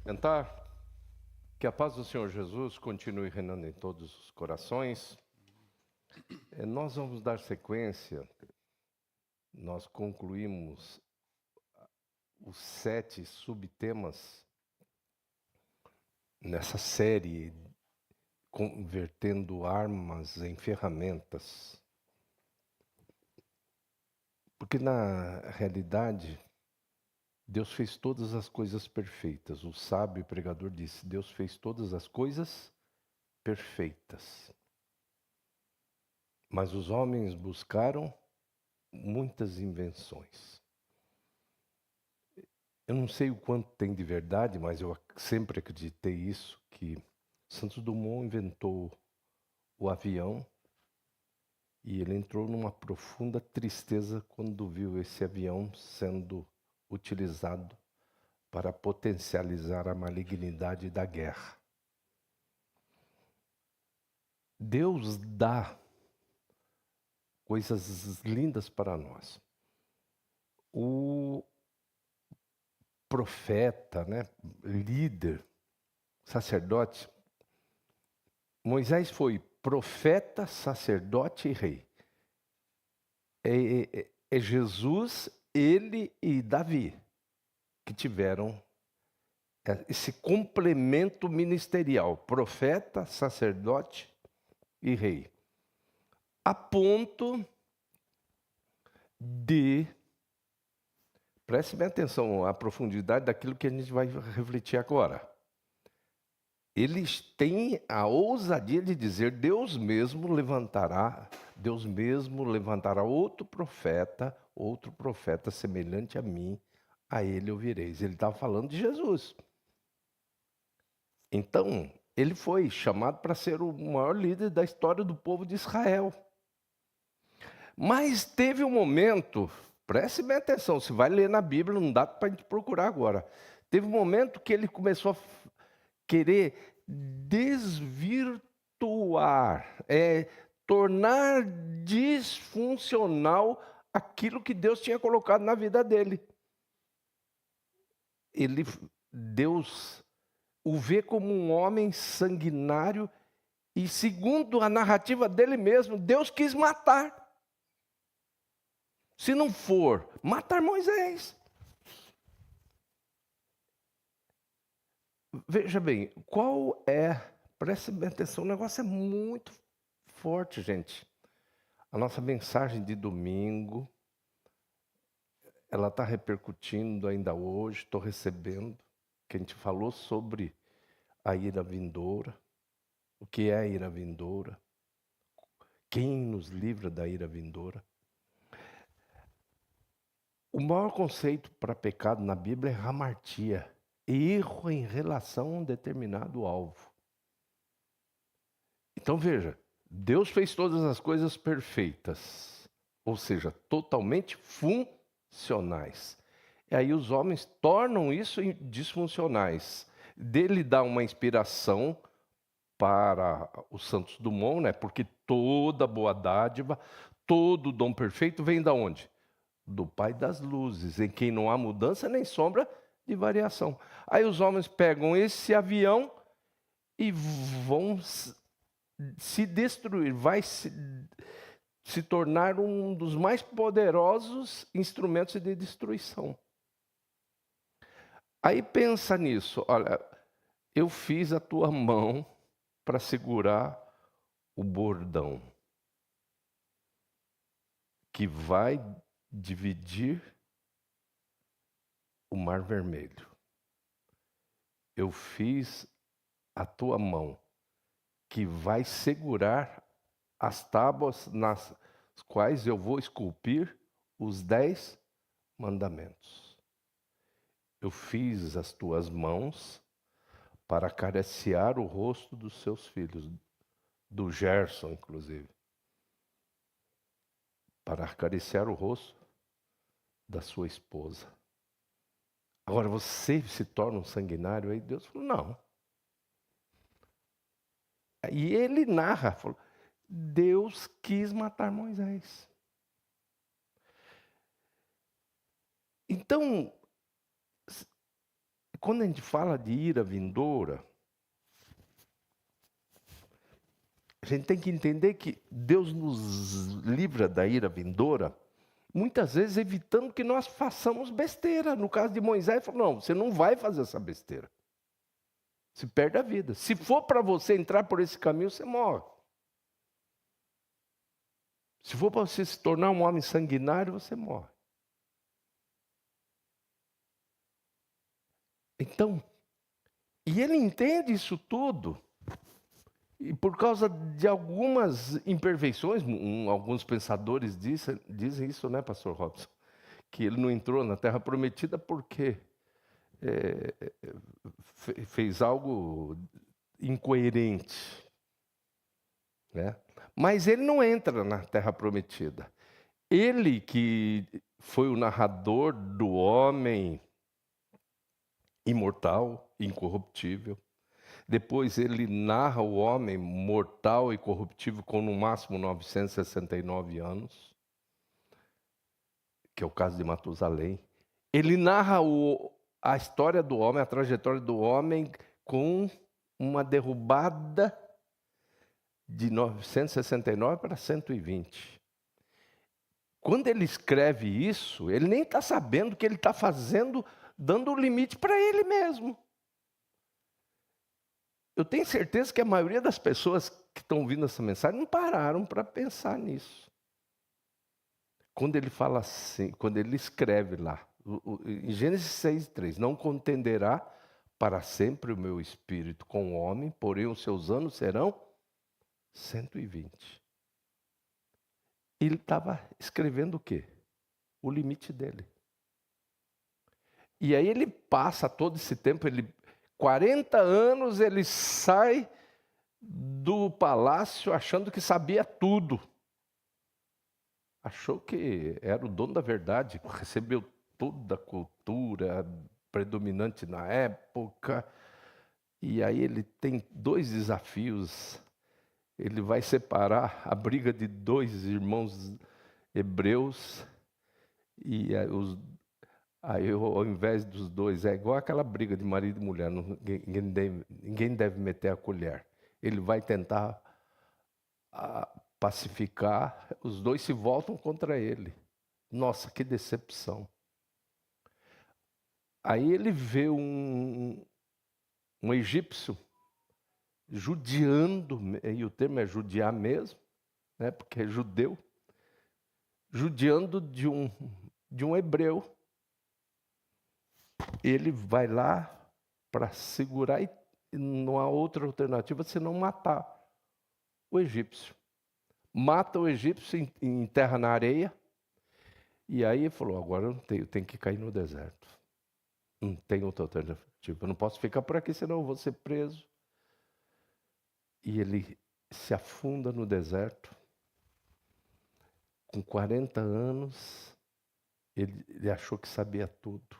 Tentar que a paz do Senhor Jesus continue reinando em todos os corações. Nós vamos dar sequência. Nós concluímos os 7 subtemas nessa série, convertendo armas em ferramentas. Porque na realidade, Deus fez todas as coisas perfeitas. O sábio pregador disse: Deus fez todas as coisas perfeitas. Mas os homens buscaram muitas invenções. Eu não sei o quanto tem de verdade, mas eu sempre acreditei isso, que Santos Dumont inventou o avião e ele entrou numa profunda tristeza quando viu esse avião sendo utilizado para potencializar a malignidade da guerra. Deus dá coisas lindas para nós. O profeta, líder, sacerdote, Moisés foi profeta, sacerdote e rei. É Jesus, ele e Davi que tiveram esse complemento ministerial, profeta, sacerdote e rei. A ponto de, preste bem atenção à profundidade daquilo que a gente vai refletir agora. Eles têm a ousadia de dizer: Deus mesmo levantará outro profeta semelhante a mim, a ele ouvireis. Ele estava falando de Jesus. Então, ele foi chamado para ser o maior líder da história do povo de Israel. Mas teve um momento, preste bem atenção, se vai ler na Bíblia, não dá para a gente procurar agora. Teve um momento que ele começou a querer desvirtuar, tornar disfuncional aquilo que Deus tinha colocado na vida dele. Deus o vê como um homem sanguinário e, segundo a narrativa dele mesmo, Deus quis matar. Se não for matar Moisés. Veja bem, preste bem atenção, o negócio é muito forte, gente. A nossa mensagem de domingo, ela está repercutindo ainda hoje, estou recebendo, que a gente falou sobre a ira vindoura, o que é a ira vindoura, quem nos livra da ira vindoura. O maior conceito para pecado na Bíblia é hamartia, erro em relação a um determinado alvo. Então veja, Deus fez todas as coisas perfeitas, ou seja, totalmente funcionais. E aí os homens tornam isso disfuncionais. Dele dá uma inspiração para o Santos Dumont, porque toda boa dádiva, todo dom perfeito vem da onde? Do Pai das luzes, em quem não há mudança nem sombra de variação. Aí os homens pegam esse avião e vão se destruir, vai se tornar um dos mais poderosos instrumentos de destruição. Aí pensa nisso, olha, eu fiz a tua mão para segurar o bordão que vai dividir o Mar Vermelho. Eu fiz a tua mão que vai segurar as tábuas nas quais eu vou esculpir os 10 mandamentos. Eu fiz as tuas mãos para acariciar o rosto dos seus filhos, do Gerson, inclusive. Para acariciar o rosto da sua esposa. Agora você se torna um sanguinário? Aí Deus falou: não. E ele narra, falou: Deus quis matar Moisés. Então, quando a gente fala de ira vindoura, a gente tem que entender que Deus nos livra da ira vindoura, muitas vezes evitando que nós façamos besteira. No caso de Moisés, ele falou, não, você não vai fazer essa besteira. Você perde a vida. Se for para você entrar por esse caminho, você morre. Se for para você se tornar um homem sanguinário, você morre. Então, e ele entende isso tudo, e por causa de algumas imperfeições, alguns pensadores dizem isso, né, pastor Robson? Que ele não entrou na Terra Prometida porque fez algo incoerente, né? Mas ele não entra na Terra Prometida. Ele que foi o narrador do homem imortal, incorruptível. Depois ele narra o homem mortal e corruptível com no máximo 969 anos, que é o caso de Matusalém. Ele narra a história do homem, a trajetória do homem com uma derrubada de 969 para 120. Quando ele escreve isso, ele nem está sabendo o que ele está fazendo, dando o limite para ele mesmo. Eu tenho certeza que a maioria das pessoas que estão ouvindo essa mensagem não pararam para pensar nisso. Quando ele fala assim, quando ele escreve lá, em Gênesis 6:3, não contenderá para sempre o meu espírito com o homem, porém os seus anos serão 120. Ele estava escrevendo o quê? O limite dele. E aí ele passa todo esse tempo, 40 anos ele sai do palácio achando que sabia tudo. Achou que era o dono da verdade, recebeu toda a cultura predominante na época. E aí ele tem 2 desafios. Ele vai separar a briga de 2 irmãos hebreus. E aí, ao invés dos 2, é igual aquela briga de marido e mulher, ninguém deve meter a colher. Ele vai tentar pacificar, os 2 se voltam contra ele. Nossa, que decepção. Aí ele vê um egípcio judiando, e o termo é judiar mesmo, né, porque é judeu, judiando de um hebreu. Ele vai lá para segurar e não há outra alternativa senão matar o egípcio. Mata o egípcio, enterra na areia, e aí ele falou, agora eu tenho que cair no deserto. Não tem outra alternativa, eu não posso ficar por aqui, senão eu vou ser preso. E ele se afunda no deserto. Com 40 anos, ele achou que sabia tudo.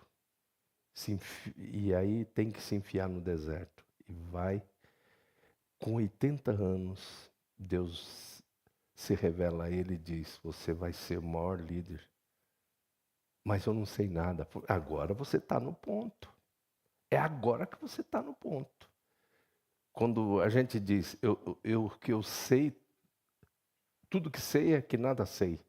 E aí tem que se enfiar no deserto. E vai. Com 80 anos, Deus se revela a ele e diz, você vai ser o maior líder. Mas eu não sei nada. Agora você está no ponto. É agora que você está no ponto. Quando a gente diz, que eu sei, tudo que sei é que nada sei.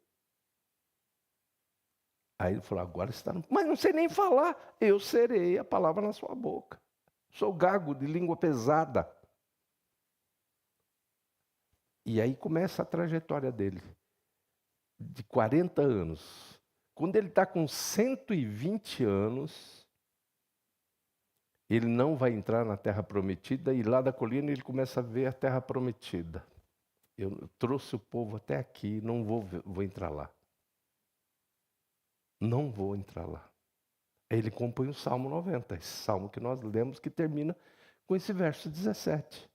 Aí ele falou, agora está no... Mas não sei nem falar. Eu serei a palavra na sua boca. Sou gago de língua pesada. E aí começa a trajetória dele. De 40 anos. Quando ele está com 120 anos, ele não vai entrar na Terra Prometida, e lá da colina ele começa a ver a Terra Prometida. Eu trouxe o povo até aqui, não vou entrar lá. Não vou entrar lá. Aí ele compõe o Salmo 90, esse salmo que nós lemos, que termina com esse verso 17.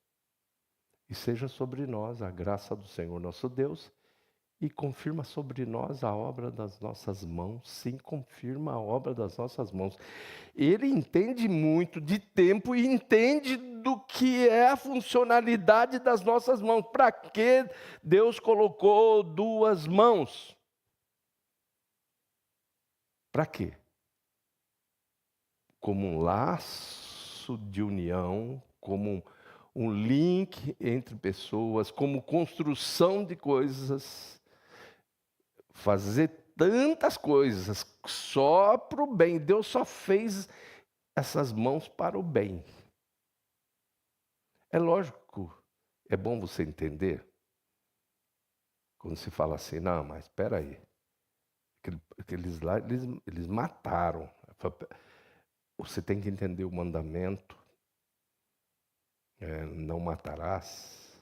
E seja sobre nós a graça do Senhor nosso Deus, e confirma sobre nós a obra das nossas mãos. Sim, confirma a obra das nossas mãos. Ele entende muito de tempo e entende do que é a funcionalidade das nossas mãos. Para que Deus colocou 2 mãos? Para quê? como um laço de união, como um link entre pessoas, como construção de coisas, fazer tantas coisas só para o bem. Deus só fez essas mãos para o bem. É lógico, é bom você entender, quando se fala assim, não, mas espera aí, aqueles lá, eles mataram. Você tem que entender o mandamento, não matarás,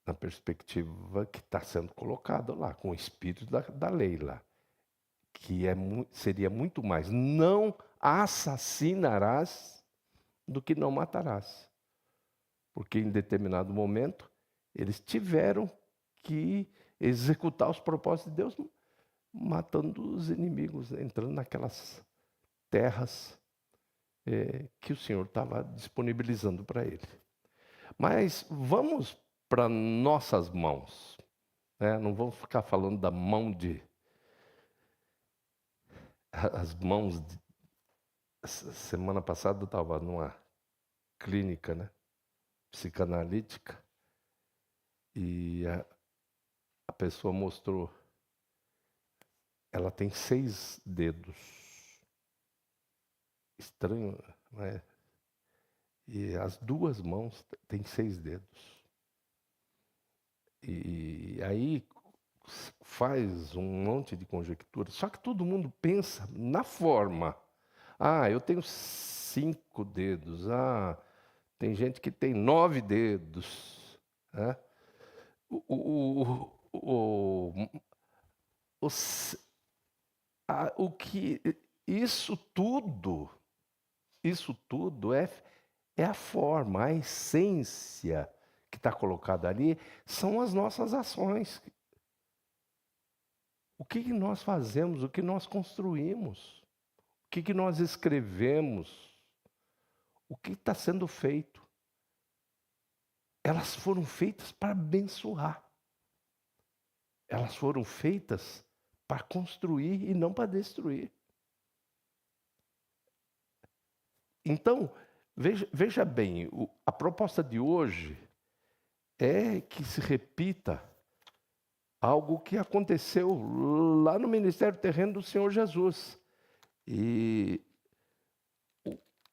na perspectiva que está sendo colocado lá, com o espírito da lei lá, que seria muito mais, não assassinarás do que não matarás. Porque em determinado momento, eles tiveram que executar os propósitos de Deus, matando os inimigos, entrando naquelas terras que o Senhor estava disponibilizando para ele. Mas vamos para nossas mãos. Não vamos ficar falando da mão de... As mãos de... Semana passada eu estava numa clínica, psicanalítica, e a pessoa mostrou, ela tem 6 dedos. Estranho, né? E as 2 mãos têm 6 dedos. E aí faz um monte de conjectura. Só que todo mundo pensa na forma. Eu tenho 5 dedos. Tem gente que tem 9 dedos. Né? O que isso tudo é a forma, a essência que está colocada ali, são as nossas ações. O que nós fazemos, o que nós construímos, o que nós escrevemos, o que está sendo feito. Elas foram feitas para abençoar. Elas foram feitas para construir e não para destruir. Então, veja bem, a proposta de hoje é que se repita algo que aconteceu lá no ministério terreno do Senhor Jesus. E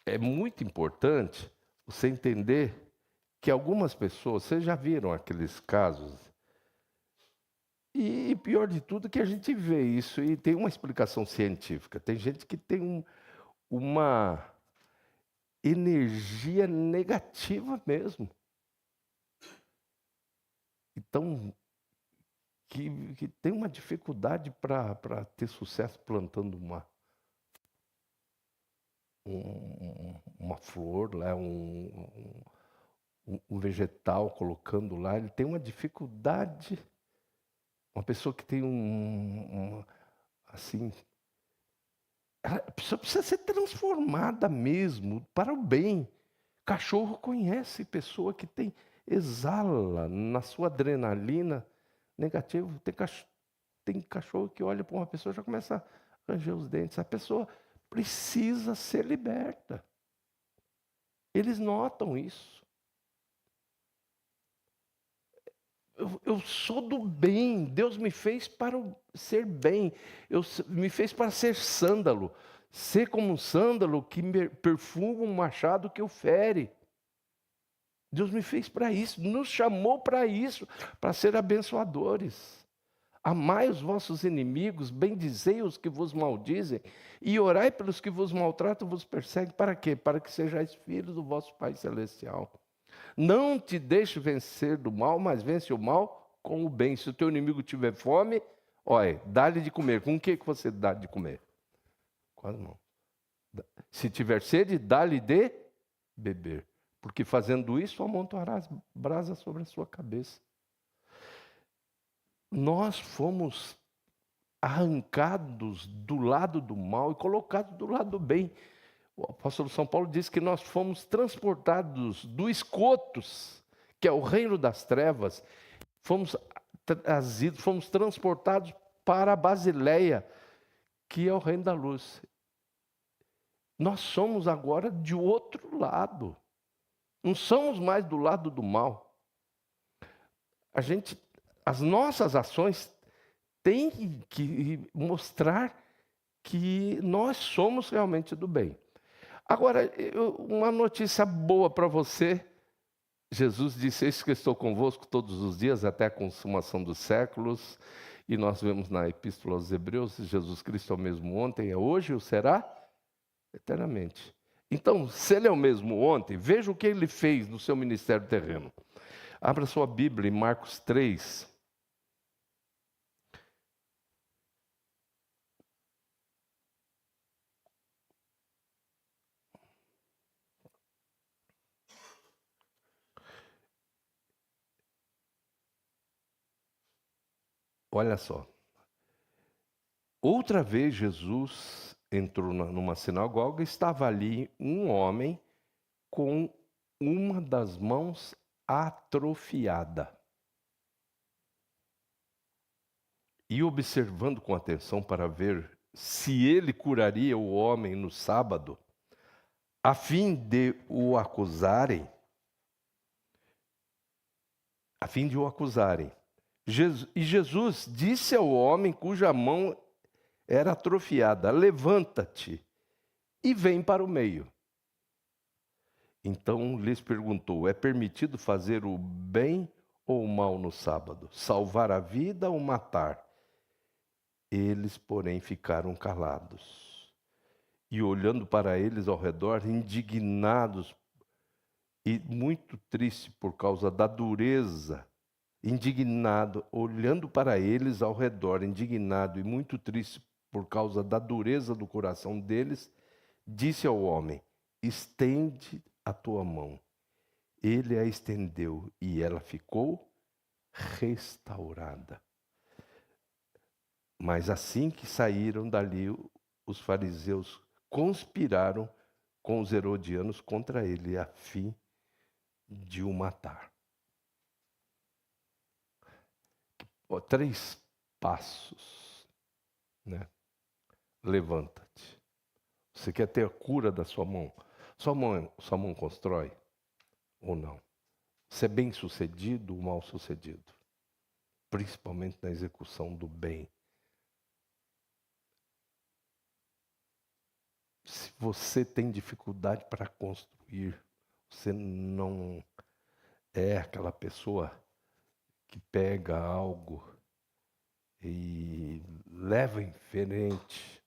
é muito importante você entender que algumas pessoas, vocês já viram aqueles casos, e pior de tudo que a gente vê isso, e tem uma explicação científica. Tem gente que tem uma energia negativa mesmo. Então, que tem uma dificuldade para ter sucesso plantando uma flor, lá, um vegetal, colocando lá. Ele tem uma dificuldade. Uma pessoa que tem assim, a pessoa precisa ser transformada mesmo para o bem. Cachorro conhece pessoa que exala na sua adrenalina negativo. Tem cachorro que olha para uma pessoa e já começa a ranger os dentes. A pessoa precisa ser liberta. Eles notam isso. Eu sou do bem, Deus me fez para ser bem, me fez para ser sândalo, ser como um sândalo que perfuma um machado que o fere. Deus me fez para isso, nos chamou para isso, para ser abençoadores. Amai os vossos inimigos, bendizei os que vos maldizem, e orai pelos que vos maltratam, vos perseguem, para quê? Para que sejais filhos do vosso Pai Celestial. Não te deixe vencer do mal, mas vence o mal com o bem. Se o teu inimigo tiver fome, olha, dá-lhe de comer. Com o que você dá de comer? Com as mãos. Se tiver sede, dá-lhe de beber. Porque fazendo isso, amontoarás brasas sobre a sua cabeça. Nós fomos arrancados do lado do mal e colocados do lado do bem. O apóstolo São Paulo diz que nós fomos transportados do escotos, que é o reino das trevas, fomos transportados para a Basileia, que é o reino da luz. Nós somos agora de outro lado. Não somos mais do lado do mal. As nossas ações têm que mostrar que nós somos realmente do bem. Agora, uma notícia boa para você. Jesus disse: eis que estou convosco todos os dias até a consumação dos séculos. E nós vemos na Epístola aos Hebreus, Jesus Cristo é o mesmo ontem, é hoje e o será eternamente. Então, se ele é o mesmo ontem, veja o que ele fez no seu ministério terreno. Abra sua Bíblia em Marcos 3. Olha só. Outra vez Jesus entrou numa sinagoga e estava ali um homem com uma das mãos atrofiada. E observando com atenção para ver se ele curaria o homem no sábado, a fim de o acusarem, E Jesus disse ao homem cuja mão era atrofiada: levanta-te e vem para o meio. Então lhes perguntou: é permitido fazer o bem ou o mal no sábado? Salvar a vida ou matar? Eles, porém, ficaram calados. E olhando para eles ao redor, indignados e muito tristes por causa da dureza, olhando para eles ao redor, indignado e muito triste por causa da dureza do coração deles, disse ao homem: estende a tua mão. Ele a estendeu e ela ficou restaurada. Mas assim que saíram dali, os fariseus conspiraram com os herodianos contra ele, a fim de o matar. 3 passos, né? Levanta-te. Você quer ter a cura da sua mão? Sua mão constrói ou não? Você é bem sucedido ou mal sucedido? Principalmente na execução do bem. Se você tem dificuldade para construir, você não é aquela pessoa que pega algo e leva em frente.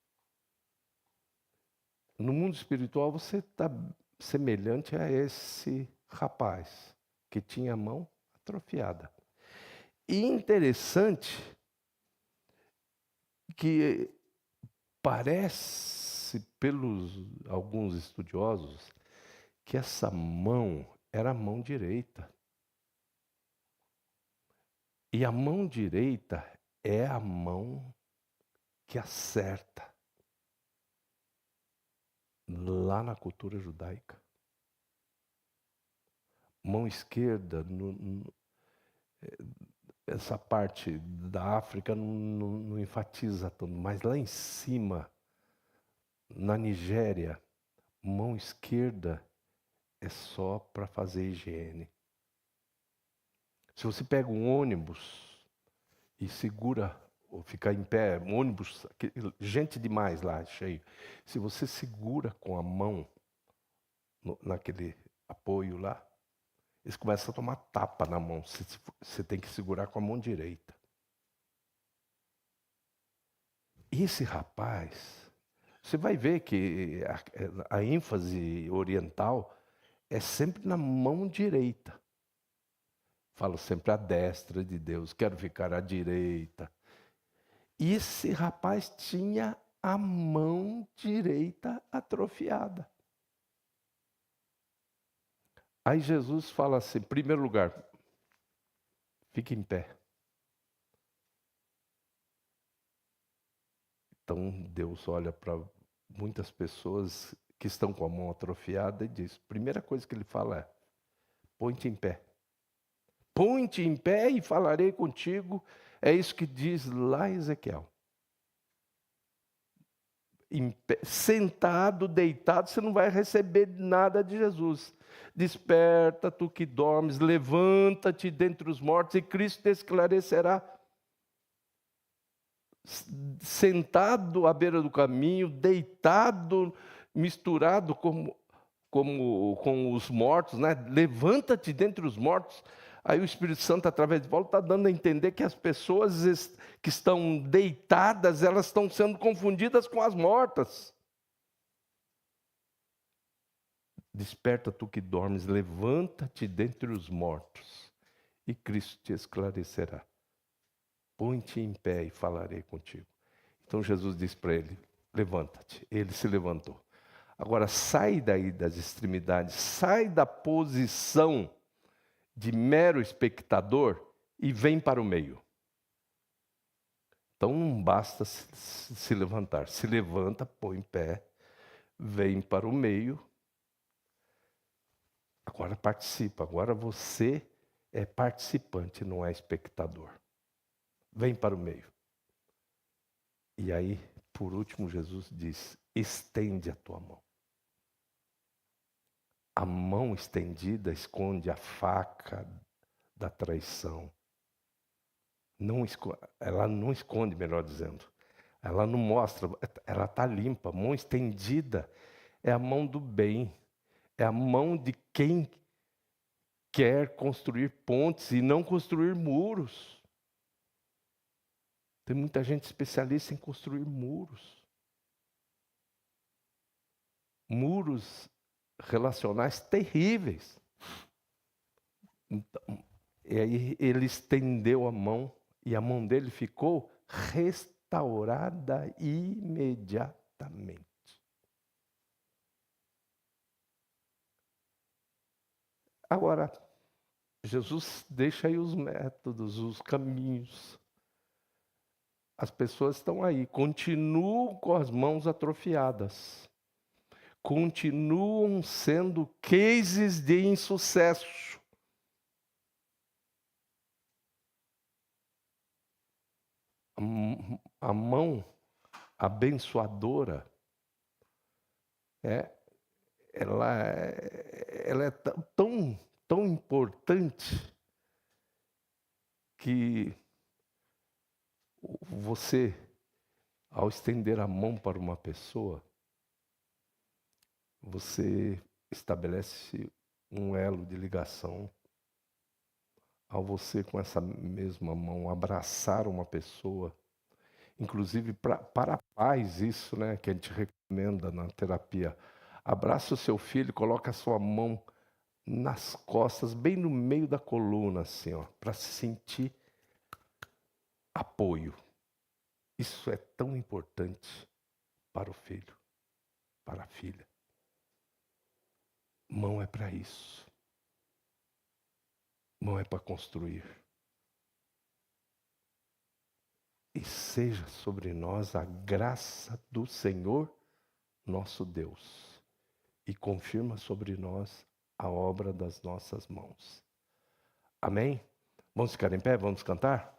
No mundo espiritual você está semelhante a esse rapaz que tinha a mão atrofiada. E interessante que parece, pelos alguns estudiosos, que essa mão era a mão direita. E a mão direita é a mão que acerta. Lá na cultura judaica. Mão esquerda, essa parte da África não enfatiza tanto, mas lá em cima, na Nigéria, mão esquerda é só para fazer higiene. Se você pega um ônibus e segura, ou ficar em pé, um ônibus, gente demais lá, cheio. Se você segura com a mão naquele apoio lá, eles começam a tomar tapa na mão. Você tem que segurar com a mão direita. Esse rapaz, você vai ver que a ênfase oriental é sempre na mão direita. Falo sempre a destra de Deus, quero ficar à direita. E esse rapaz tinha a mão direita atrofiada. Aí Jesus fala assim, em primeiro lugar, fique em pé. Então Deus olha para muitas pessoas que estão com a mão atrofiada e diz, primeira coisa que ele fala é, põe-te em pé. Põe-te em pé e falarei contigo. É isso que diz lá Ezequiel. em pé, sentado, deitado, você não vai receber nada de Jesus. Desperta, tu que dormes, levanta-te dentre os mortos e Cristo te esclarecerá. Sentado à beira do caminho, deitado, misturado com os mortos, né? Levanta-te dentre os mortos. Aí o Espírito Santo, através de Paulo, está dando a entender que as pessoas que estão deitadas, elas estão sendo confundidas com as mortas. Desperta, tu que dormes, levanta-te dentre os mortos, e Cristo te esclarecerá. Põe-te em pé e falarei contigo. Então Jesus disse para ele, levanta-te. Ele se levantou. Agora sai daí das extremidades, sai da posição de mero espectador e vem para o meio. Então não basta se levantar. Se levanta, põe em pé, vem para o meio. Agora participa. Agora você é participante, não é espectador. Vem para o meio. E aí, por último, Jesus diz, estende a tua mão. A mão estendida esconde a faca da traição. Ela não esconde, melhor dizendo. Ela não mostra, ela está limpa. A mão estendida é a mão do bem. É a mão de quem quer construir pontes e não construir muros. Tem muita gente especialista em construir muros. Muros relacionais terríveis. Então, e aí ele estendeu a mão e a mão dele ficou restaurada imediatamente. Agora, Jesus deixa aí os métodos, os caminhos. As pessoas estão aí, continuam com as mãos atrofiadas. Continuam sendo cases de insucesso. A mão abençoadora, ela é tão importante que você, ao estender a mão para uma pessoa, você estabelece um elo de ligação. Ao você, com essa mesma mão, abraçar uma pessoa, inclusive para a paz, isso, né, que a gente recomenda na terapia. Abraça o seu filho, coloca a sua mão nas costas, bem no meio da coluna, assim, ó, para se sentir apoio. Isso é tão importante para o filho, para a filha. Mão é para isso. Mão é para construir. E seja sobre nós a graça do Senhor, nosso Deus. E confirma sobre nós a obra das nossas mãos. Amém? Vamos ficar em pé? Vamos cantar?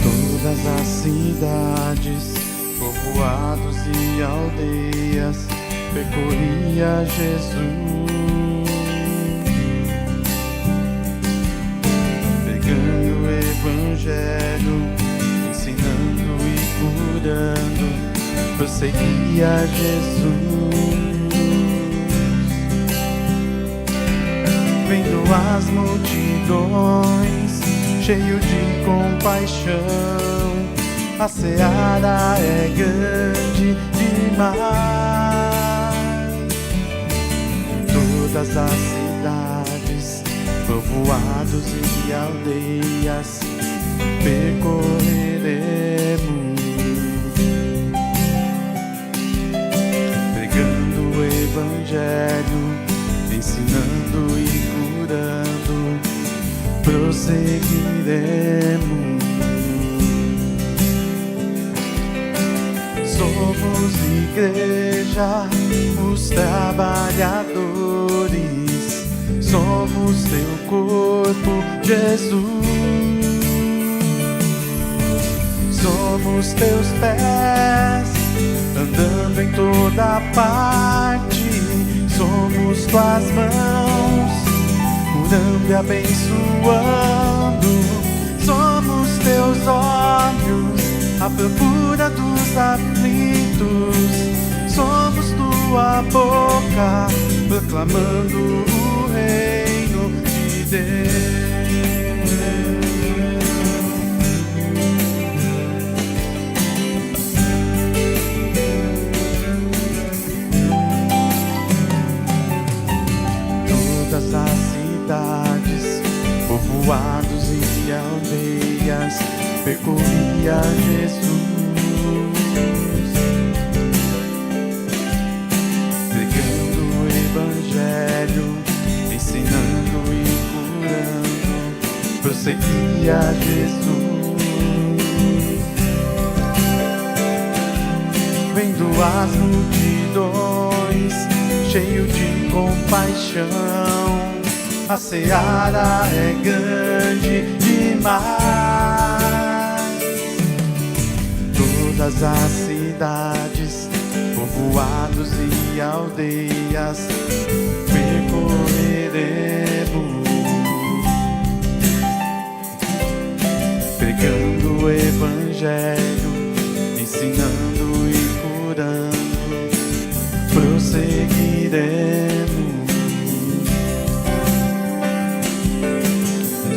Todas as cidades, povoados e aldeias, percorria Jesus, pregando o evangelho, ensinando e curando, prosseguia Jesus. Vendo as multidões, cheio de compaixão, a seara é grande demais. Todas as cidades, povoados e aldeias, percorreremos, Evangelho, ensinando e curando, prosseguiremos. Somos igreja, os trabalhadores, somos teu corpo, Jesus. Somos teus pés, andando em toda parte, somos tuas mãos, curando e abençoando. Somos teus olhos, à procura dos aflitos, somos tua boca, proclamando o reino de Deus. Todas as cidades, povoados e aldeias, percorria Jesus, pregando o Evangelho, ensinando e curando, prosseguia Jesus, vendo as multidões, cheio de compaixão. A seara é grande demais. Todas as cidades, povoados e aldeias, percorreremos, pregando o Evangelho, ensinando e curando, prosseguiremos.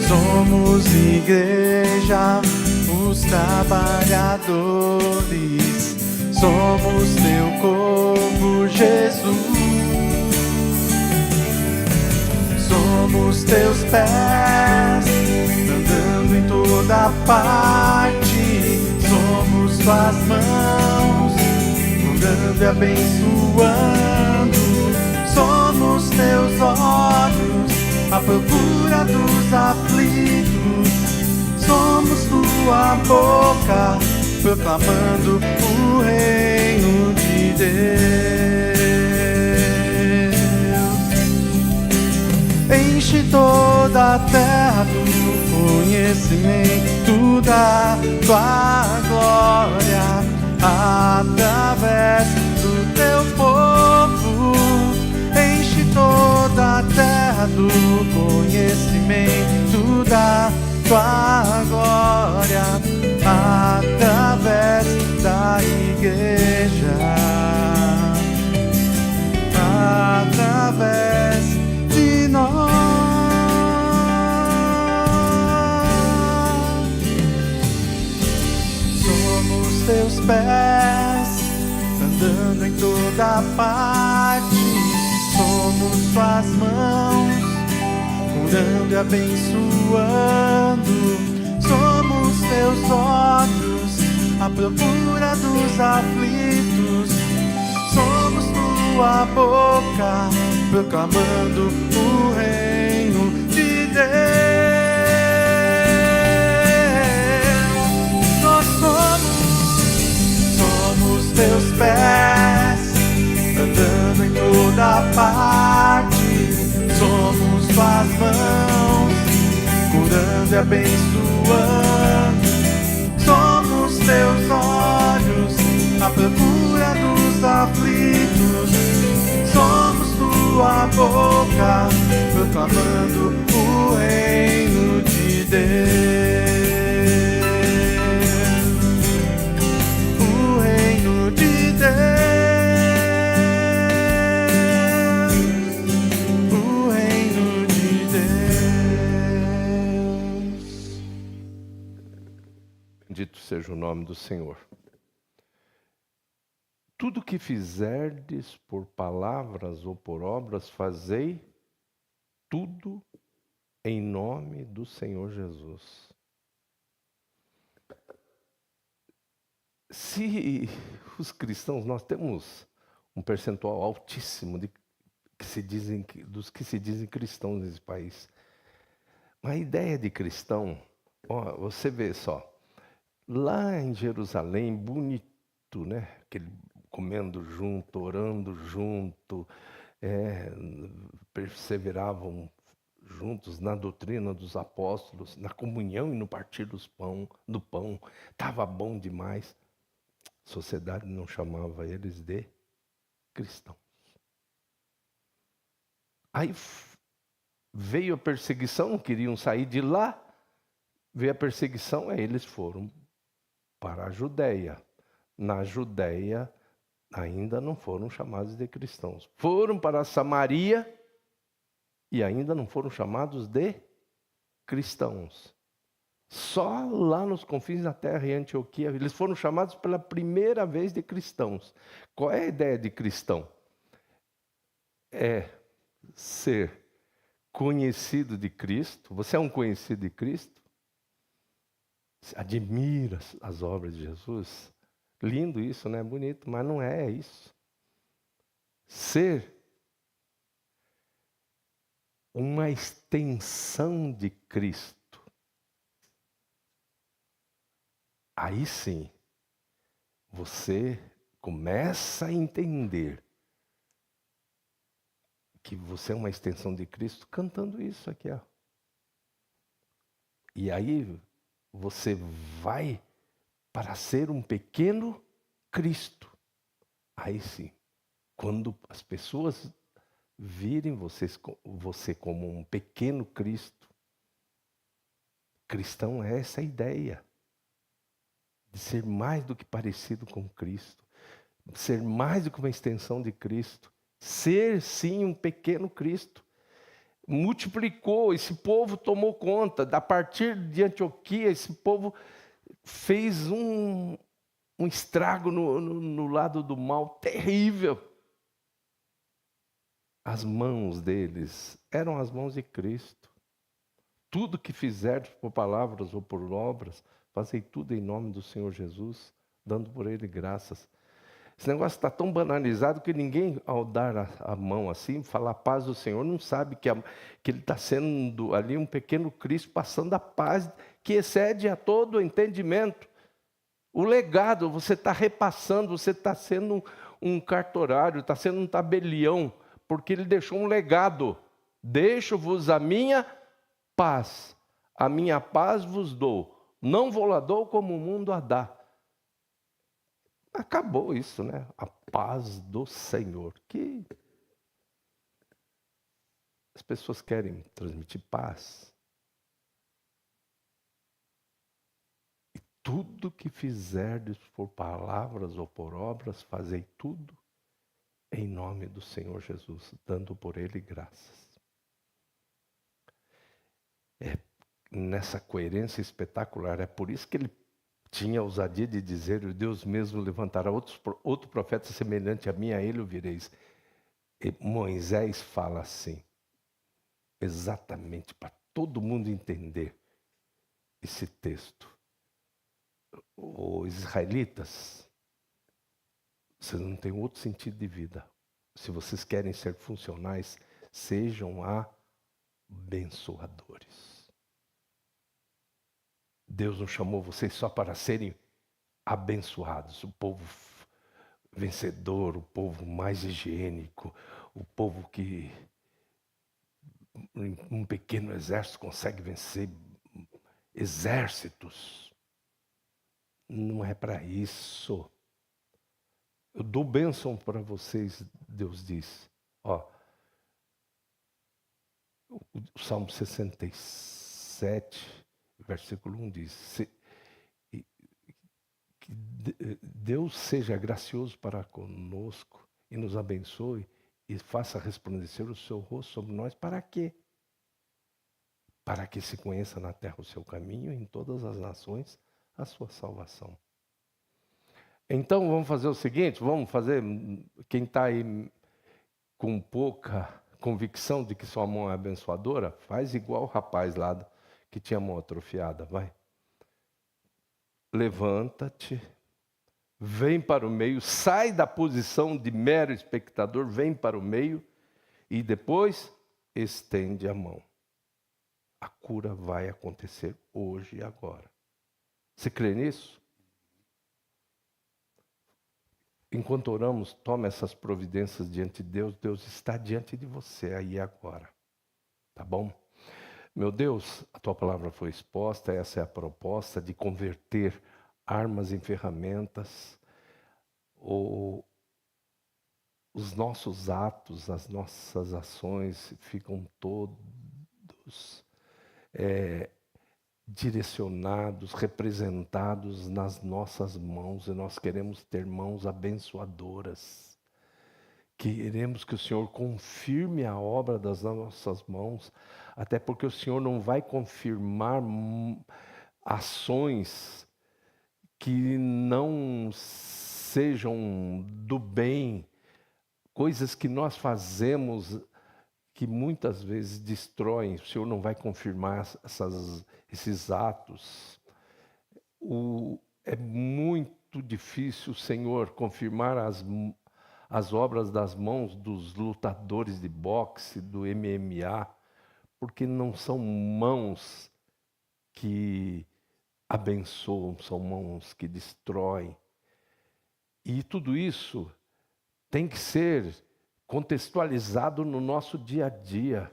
Somos igreja, os trabalhadores, somos teu corpo, Jesus. Somos teus pés, andando em toda parte, somos tuas mãos, curando e abençoando. Somos teus olhos, à procura dos aflitos, somos tua boca, proclamando o reino de Deus. Enche toda a terra do conhecimento da tua glória, através do teu povo. Enche toda a terra do conhecimento da tua glória, através da igreja, através de nós. Somos teus pés, andando em toda parte, somos tuas mãos, curando e abençoando. Somos teus olhos, à procura dos aflitos, somos tua boca, proclamando o reino de Deus. Nós somos teus pés, andando em toda parte, somos tuas mãos, curando e abençoando. Somos teus olhos, à procura dos aflitos, somos tua boca, proclamando o reino de Deus, o reino de Deus, o reino de Deus. Bendito seja o nome do Senhor. Tudo que fizerdes por palavras ou por obras, fazei tudo em nome do Senhor Jesus. Se os cristãos, nós temos um percentual altíssimo dos que se dizem cristãos nesse país. Mas a ideia de cristão, ó, você vê só, lá em Jerusalém, bonito, né? Comendo junto, orando junto, perseveravam juntos na doutrina dos apóstolos, na comunhão e no partir do pão. Estava bom demais. A sociedade não chamava eles de cristãos. Aí veio a perseguição, não queriam sair de lá. Veio a perseguição, aí eles foram para a Judéia. Na Judéia, ainda não foram chamados de cristãos. Foram para a Samaria e ainda não foram chamados de cristãos. Só lá nos confins da terra, em Antioquia, eles foram chamados pela primeira vez de cristãos. Qual é a ideia de cristão? É ser conhecido de Cristo. Você é um conhecido de Cristo? Você admira as obras de Jesus? Lindo isso, né? Bonito, mas não é isso. Ser uma extensão de Cristo. Aí sim, você começa a entender que você é uma extensão de Cristo cantando isso aqui, ó. E aí você vai para ser um pequeno Cristo. Aí sim, quando as pessoas virem você como um pequeno Cristo, cristão é essa ideia de ser mais do que parecido com Cristo, ser mais do que uma extensão de Cristo, ser sim um pequeno Cristo. Multiplicou, esse povo tomou conta, a partir de Antioquia, esse povo fez um estrago no lado do mal terrível. As mãos deles eram as mãos de Cristo. Tudo que fizerdes por palavras ou por obras, fazei tudo em nome do Senhor Jesus, dando por Ele graças. Esse negócio está tão banalizado que ninguém, ao dar a mão assim, falar a paz do Senhor, não sabe que ele está sendo ali um pequeno Cristo, passando a paz que excede a todo o entendimento. O legado, você está repassando, você está sendo um cartorário, está sendo um tabelião, porque Ele deixou um legado. Deixo-vos a minha paz vos dou. Não vou lá dou como o mundo a dá. Acabou isso, né? A paz do Senhor. Que as pessoas querem transmitir paz. E tudo que fizerdes por palavras ou por obras, fazei tudo em nome do Senhor Jesus, dando por Ele graças. É nessa coerência espetacular, é por isso que ele tinha a ousadia de dizer: Deus mesmo levantará outro profeta semelhante a mim, a ele ouvireis. E Moisés fala assim, exatamente para todo mundo entender esse texto. Os israelitas, vocês não têm outro sentido de vida. Se vocês querem ser funcionais, sejam abençoadores. Deus não chamou vocês só para serem abençoados, o povo vencedor, o povo mais higiênico, o povo que um pequeno exército consegue vencer exércitos. Não é para isso. Eu dou bênção para vocês, Deus diz. Ó, o Salmo 67, versículo 1 diz: que Deus seja gracioso para conosco e nos abençoe e faça resplandecer o seu rosto sobre nós. Para quê? Para que se conheça na terra o seu caminho e em todas as nações a sua salvação. Então vamos fazer o seguinte, quem está aí com pouca convicção de que sua mão é abençoadora, faz igual o rapaz lá que tinha a mão atrofiada, vai. Levanta-te, vem para o meio, sai da posição de mero espectador, vem para o meio e depois estende a mão. A cura vai acontecer hoje e agora. Você crê nisso? Enquanto oramos, tome essas providências diante de Deus. Deus está diante de você aí e agora. Tá bom? Meu Deus, a tua palavra foi exposta, essa é a proposta de converter armas em ferramentas. Os nossos atos, as nossas ações ficam todos direcionados, representados nas nossas mãos, e nós queremos ter mãos abençoadoras. Queremos que o Senhor confirme a obra das nossas mãos, até porque o Senhor não vai confirmar ações que não sejam do bem, coisas que nós fazemos que muitas vezes destroem. O Senhor não vai confirmar esses atos. É muito difícil, Senhor, confirmar as obras das mãos dos lutadores de boxe, do MMA, porque não são mãos que abençoam, são mãos que destroem. E tudo isso tem que ser contextualizado no nosso dia a dia.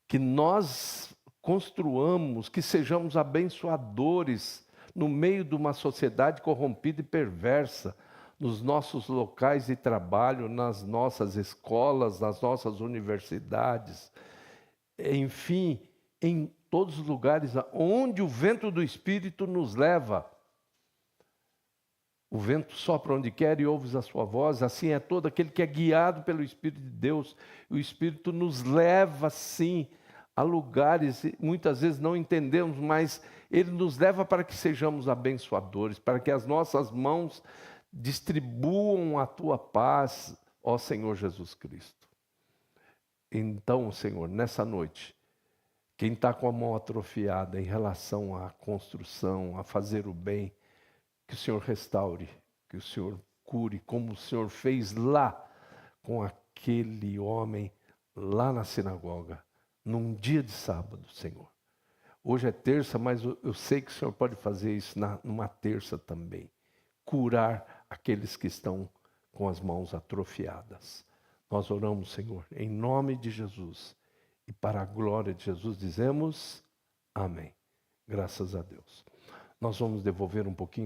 Que nós construamos, que sejamos abençoadores no meio de uma sociedade corrompida e perversa, nos nossos locais de trabalho, nas nossas escolas, nas nossas universidades, enfim, em todos os lugares onde o vento do Espírito nos leva. O vento sopra onde quer e ouves a sua voz, assim é todo aquele que é guiado pelo Espírito de Deus. O Espírito nos leva, sim, a lugares, muitas vezes não entendemos, mas Ele nos leva para que sejamos abençoadores, para que as nossas mãos distribuam a Tua paz, ó Senhor Jesus Cristo. Então, Senhor, nessa noite, quem está com a mão atrofiada em relação à construção, a fazer o bem, que o Senhor restaure, que o Senhor cure, como o Senhor fez lá com aquele homem lá na sinagoga, num dia de sábado, Senhor. Hoje é terça, mas eu sei que o Senhor pode fazer isso numa terça também. Curar aqueles que estão com as mãos atrofiadas. Nós oramos, Senhor, em nome de Jesus. E para a glória de Jesus dizemos amém. Graças a Deus. Nós vamos devolver um pouquinho